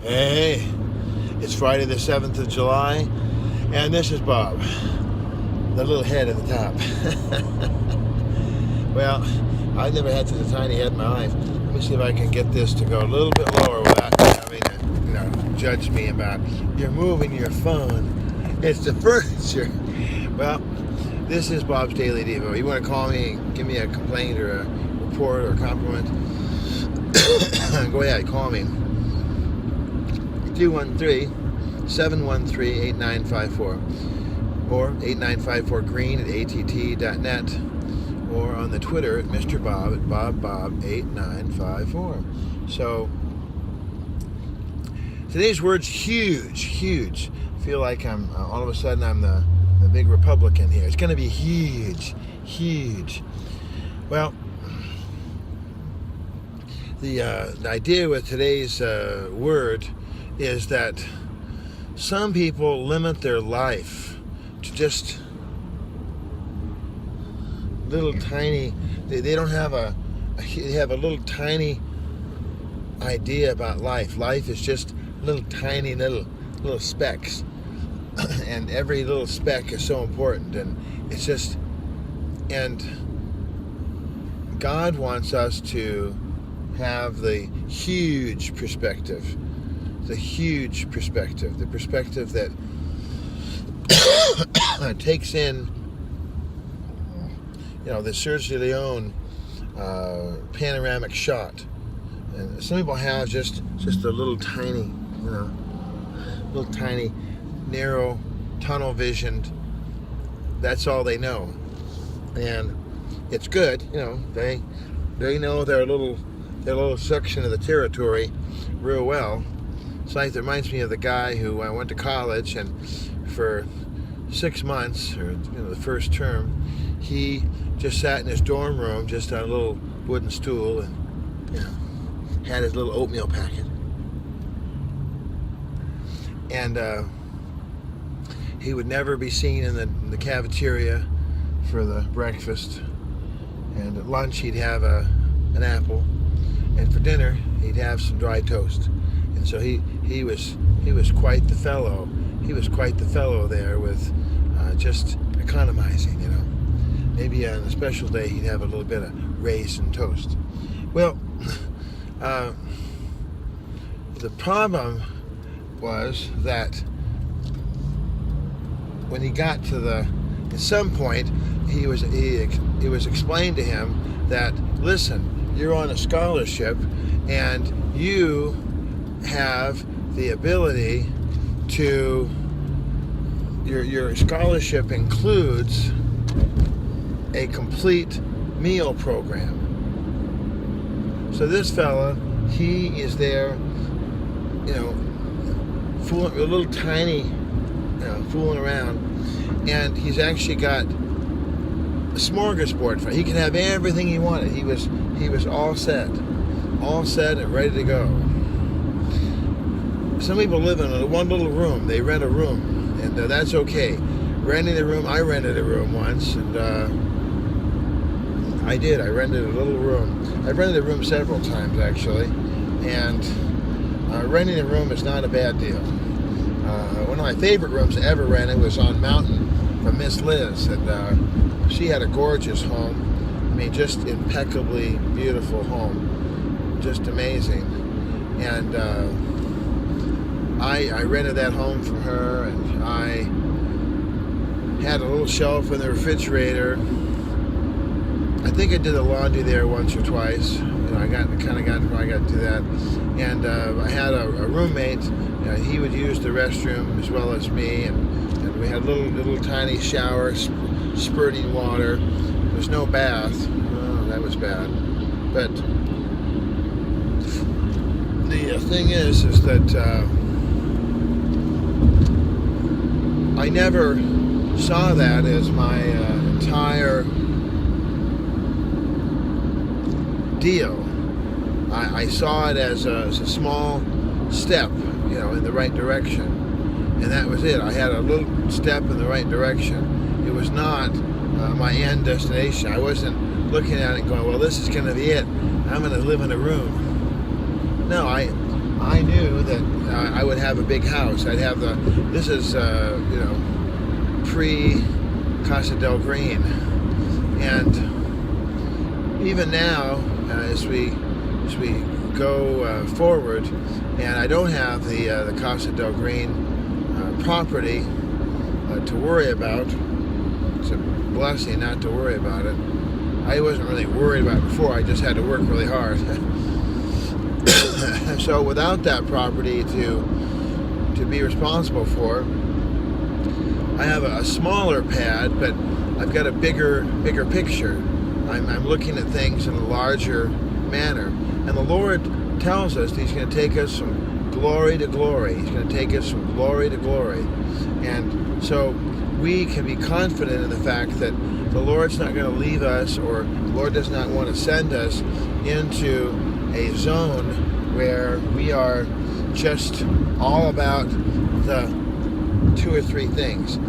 Hey, it's Friday the 7th of July, and this is Bob, the little head at the top. Well, I've never had such a tiny head in my life. Let me see if I can get this to go a little bit lower without having to, judge me about you're moving your phone. It's the furniture. Well, this is Bob's Daily Devo. You want to call me and give me a complaint or a report or a compliment? Go ahead, call me. 213-713-8954 or 8954green at att.net or on the Twitter at Mr. Bob at BobBob8954. So today's word's huge. I feel like I'm all of a sudden I'm the big Republican here. It's going to be huge. Well, the idea with today's word is that some people limit their life to just little tiny, they don't have they have a little tiny idea about life. Life is just little tiny little specks. And every little speck is so important, and it's just, and God wants us to have the huge perspective, the perspective that takes in, the Sergio Leone panoramic shot. And some people have just a little tiny, narrow, tunnel visioned. That's all they know, and it's good. They know their little section of the territory real well. It's like, it reminds me of the guy who went to college, and for 6 months, or the first term, he just sat in his dorm room, just on a little wooden stool, and had his little oatmeal packet, and he would never be seen in the cafeteria for the breakfast, and at lunch he'd have an apple, and for dinner he'd have some dry toast. And so he was quite the fellow. He was quite the fellow there with just economizing. Maybe on a special day he'd have a little bit of raisin toast. Well, the problem was that when he got to at some point, it was explained to him that, listen, you're on a scholarship, and you have the ability to, your scholarship includes a complete meal program. So this fella, he is there, fooling, a little tiny, fooling around, and he's actually got a smorgasbord for. He can have everything he wanted. He was all set and ready to go. Some people live in one little room. They rent a room, and that's okay. Renting a room, I rented a room once, and I rented a little room. I've rented a room several times, actually, and renting a room is not a bad deal. One of my favorite rooms I ever rented was on Mountain from Miss Liz, and she had a gorgeous home. I mean, just impeccably beautiful home, just amazing. And I rented that home from her, and I had a little shelf in the refrigerator. I think I did the laundry there once or twice. I got to do that. And I had a roommate. He would use the restroom as well as me, and we had a little tiny shower, spurting water. There was no bath. Oh, that was bad. But the thing is that I never saw that as my entire deal. I saw it as a small step, in the right direction, and that was it. I had a little step in the right direction. It was not my end destination. I wasn't looking at it going, well, this is going to be it. I'm going to live in a room. No, I I knew that I would have a big house. I'd have this is, pre-Casa del Green. And even now, as we go forward, and I don't have the Casa del Green property to worry about. It's a blessing not to worry about it. I wasn't really worried about it before. I just had to work really hard. So without that property to be responsible for, I have a smaller pad, but I've got a bigger picture. I'm looking at things in a larger manner. And the Lord tells us that He's going to take us from glory to glory. He's going to take us from glory to glory. And so we can be confident in the fact that the Lord's not going to leave us, or the Lord does not want to send us into a zone where we are just all about the 2 or 3 things.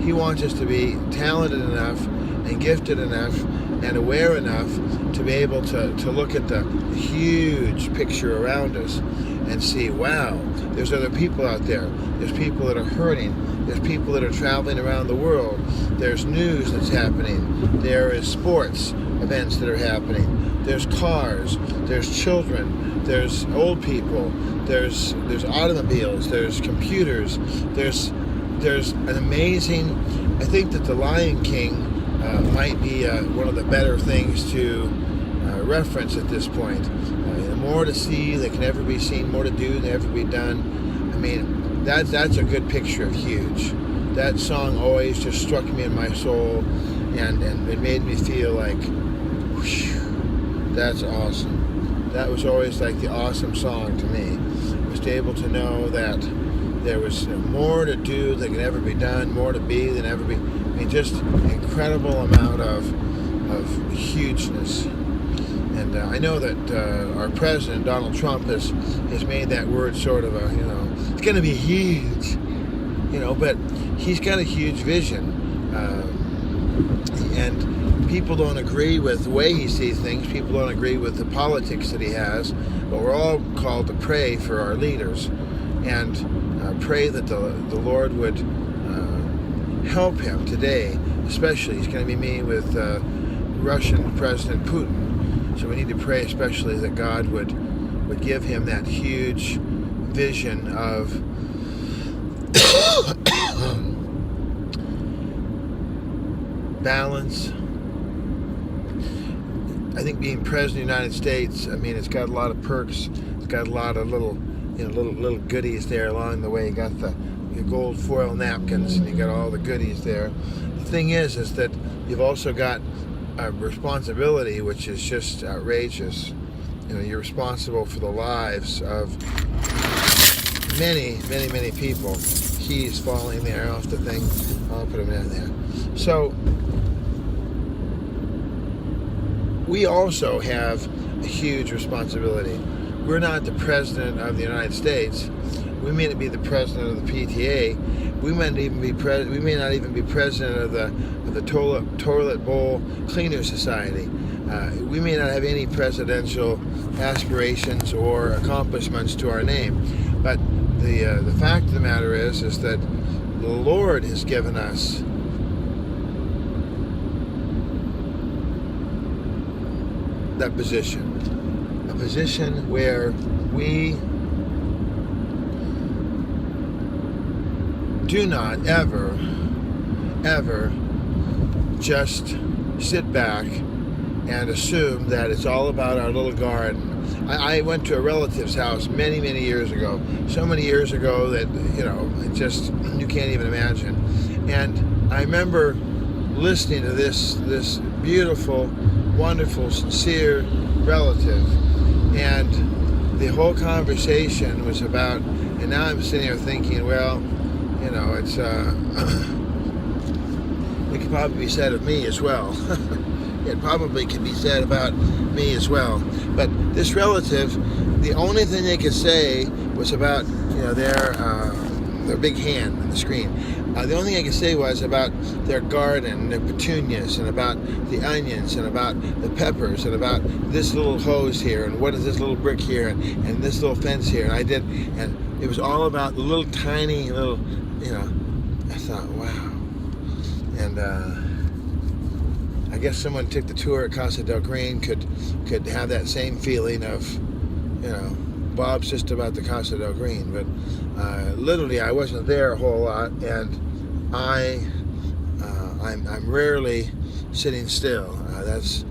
He wants us to be talented enough and gifted enough and aware enough to be able to look at the huge picture around us and see, wow, there's other people out there. There's people that are hurting. There's people that are traveling around the world. There's news that's happening. There is sports events that are happening. There's cars. There's children. There's old people. There's automobiles. There's computers. There's an amazing. I think that The Lion King might be one of the better things to reference at this point. More to see that can ever be seen, more to do than ever be done. I mean, that's a good picture of huge. That song always just struck me in my soul, and it made me feel like, whoosh, that's awesome. That was always like the awesome song to me. Was to able to know that there was more to do than can ever be done, more to be than ever be. I mean, just incredible amount of hugeness. And I know that our president, Donald Trump, has made that word sort of it's going to be huge, but he's got a huge vision. And people don't agree with the way he sees things. People don't agree with the politics that he has. But we're all called to pray for our leaders and pray that the Lord would help him today. Especially, he's going to be meeting with Russian President Putin. So we need to pray especially that God would give him that huge vision of balance. I think being president of the United States, I mean, it's got a lot of perks. It's got a lot of little goodies there along the way. You got the gold foil napkins, and you got all the goodies there. The thing is that you've also got a responsibility which is just outrageous. You're responsible for the lives of many, many, many people. Keys falling there off the thing. I'll put them in there. So we also have a huge responsibility. We're not the president of the United States. We may not be the president of the PTA. We may not even be president of the Toilet Bowl Cleaner Society. We may not have any presidential aspirations or accomplishments to our name. But the fact of the matter is that the Lord has given us that position. A position where we do not ever just sit back and assume that it's all about our little garden. I went to a relative's house many, many years ago. So many years ago that, you can't even imagine. And I remember listening to this beautiful, wonderful, sincere relative. And the whole conversation was about, and now I'm sitting here thinking, well, it's it could probably be said of me as well. It probably could be said about me as well. But this relative, the only thing they could say was about their big hand on the screen. The only thing I could say was about their garden, their petunias, and about the onions, and about the peppers, and about this little hose here, and what is this little brick here, and this little fence here. And it was all about the little tiny little, I thought, wow. And I guess someone took the tour at Casa del Green could have that same feeling of, Bob's just about the Casa del Green. But literally, I wasn't there a whole lot, and I'm rarely sitting still. That's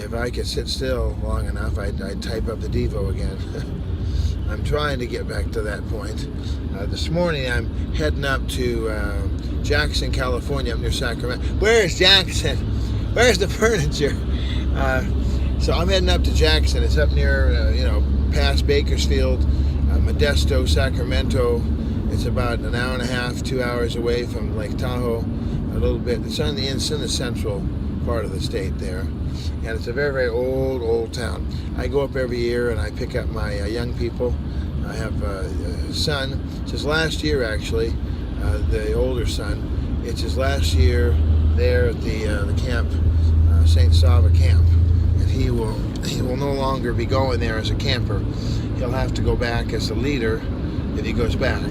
if I could sit still long enough, I'd type up the Devo again. I'm trying to get back to that point. This morning, I'm heading up to Jackson, California, up near Sacramento. Where's Jackson? Where's the furniture? So I'm heading up to Jackson. It's up near, past Bakersfield, Modesto, Sacramento. It's about an hour and a half, 2 hours away from Lake Tahoe, a little bit. It's in the central part of the state there. And it's a very, very old town. I go up every year and I pick up my young people. I have a son. It's his last year, actually, the older son. It's his last year there at the camp, St. Sava camp. And he will no longer be going there as a camper. He'll have to go back as a leader if he goes back.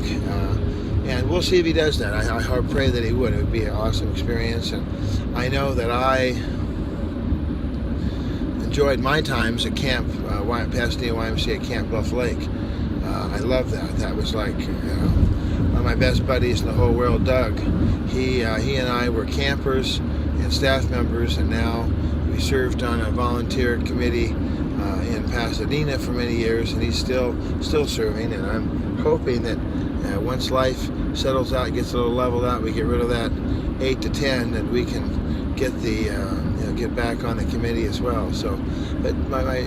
And we'll see if he does that. I pray that he would. It would be an awesome experience. And I know that I enjoyed my times at camp, Pasadena YMCA Camp Bluff Lake. I love that. That was like, one of my best buddies in the whole world, Doug. He and I were campers and staff members, and now we served on a volunteer committee in Pasadena for many years, and he's still serving. And I'm hoping that once life settles out, gets a little leveled out, we get rid of that 8 to 10, that we can get get back on the committee as well. So, but my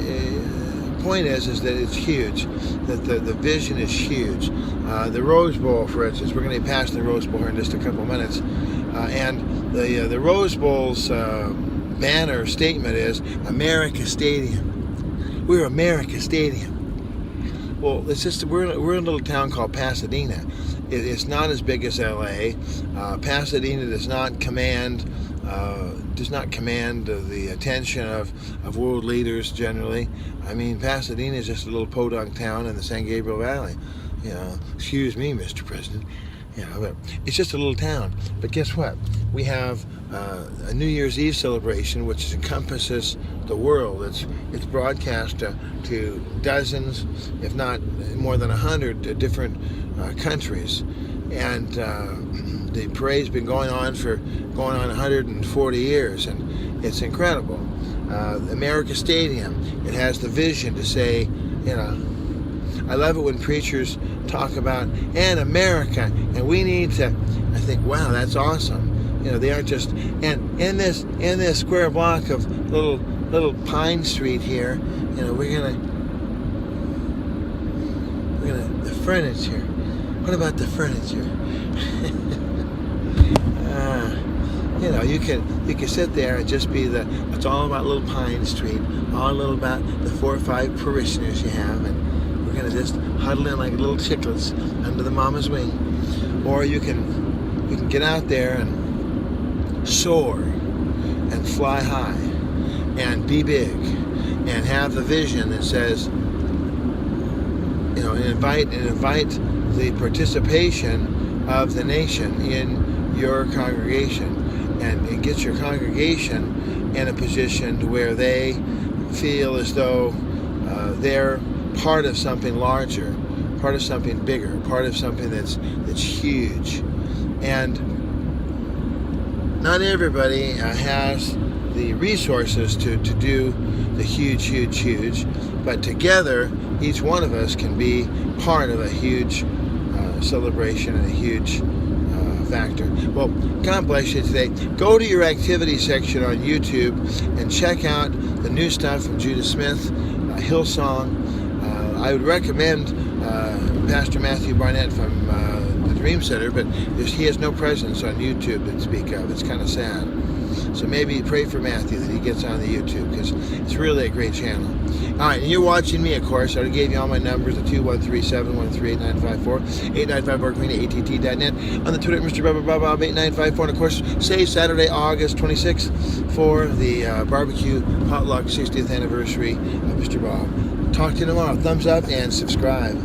point is that it's huge, that the vision is huge. The Rose Bowl, for instance, we're going to be passing the Rose Bowl here in just a couple minutes, and the Rose Bowl's banner statement is America Stadium. We're America Stadium. Well, it's just we're in a little town called Pasadena. It's not as big as LA. Pasadena does not command the attention of world leaders generally. I mean, Pasadena is just a little podunk town in the San Gabriel Valley. Excuse me, Mr. President. But it's just a little town. But guess what? We have a New Year's Eve celebration, which encompasses the world. It's broadcast to dozens, if not more than 100 different countries, and the parade's been going on 140 years, and it's incredible. America Stadium, it has the vision to say, I love it when preachers talk about and America, and we need to. I think, wow, that's awesome. They aren't just in this square block of little Pine Street here. We're gonna the furniture. What about the furniture? You can sit there and just be it's all about little Pine Street, all little about the 4 or 5 parishioners you have, and we're gonna just huddle in like little chicklets under the mama's wing. Or you can get out there and soar and fly high and be big and have the vision that says, invite the participation of the nation in your congregation, and get your congregation in a position where they feel as though they're part of something larger, part of something bigger, part of something that's huge. And not everybody has the resources to do the huge, but together each one of us can be part of a huge celebration and a huge factor. Well, God bless you today. Go to your activity section on YouTube and check out the new stuff from Judah Smith, Hillsong. I would recommend Pastor Matthew Barnett from the Dream Center, but he has no presence on YouTube to speak of. It's kind of sad. So maybe pray for Matthew that he gets on the YouTube, because it's really a great channel. All right, and you're watching me, of course. I already gave you all my numbers, the 213-713-8954, 895-BarkMania, ATT.net. On the Twitter, Mr. Bob 8954. And, of course, say Saturday, August 26th for the barbecue potluck 60th anniversary of Mr. Bob. Talk to you tomorrow. Thumbs up and subscribe.